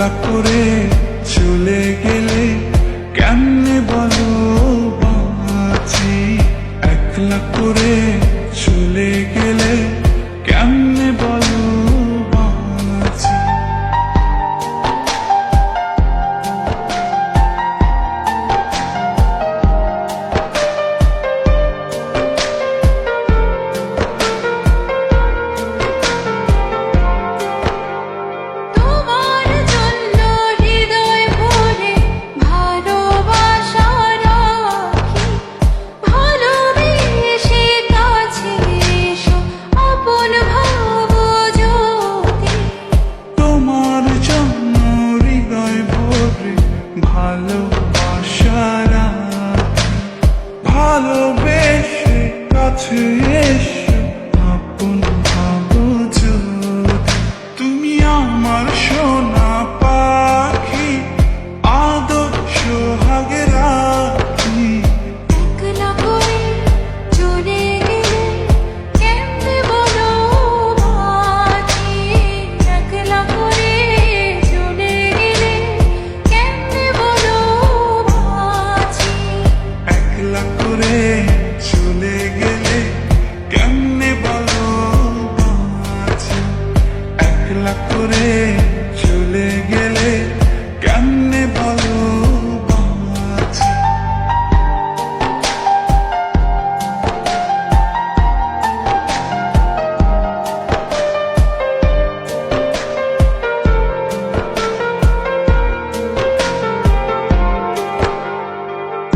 একলা করে চলে গেলে কেমনে বলো বাঁচি, একলা করে চলে গেলে কেমনে বলো বাঁচি। ভালোবেসে কাছে এসো আপন ভাবো যদি, তুমি আমার সোনা পাখি আদর সোহাগে রাখি। একলা করে চলে গেলে কেমনে বলো বাঁচি, একলা করে চলে গেলে কেমনে বলো বাঁচি। একলা করে চলে গেলে কেমনে বলো বাঁচি, একলা করে চলে গেলে কেমনে বলো বাঁচি।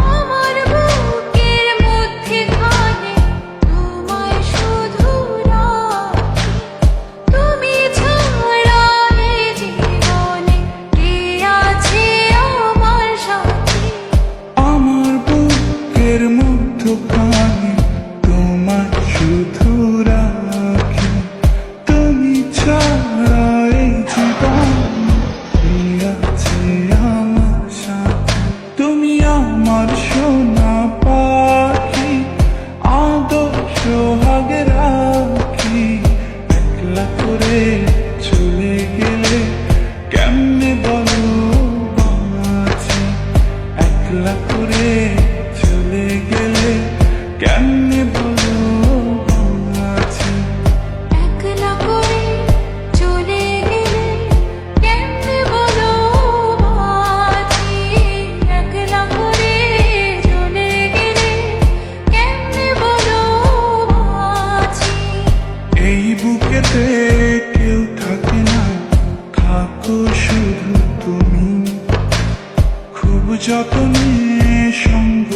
আমার বুকের মধ্যে খানে তোমায় শুধু রাখি, তুমি ছাড়া এ জীবনে কে আছে আমার সাথী। আমার বুকের মধ্যখানে তোমার শুধু রাখি, তুমি ছাড়া এই জীবনে কে আছে আমার সাথে। তুমি আমার সোনা পাখি আদর সোহাগে রাখি, একলা করে চলে গেলে কেমনে বলো বাঁচি, একলা করে চলে গেলে কেমনে বলো বাঁচি। একলা করে চলে গেলে কেমনে বলো বাঁচি, একলা করে চলে গেলে কেমনে বলো বাঁচি। এই বুকেতে কেউ থাকে না, থাকো শুধু তুমি, খুব যত্নে সঙ্গ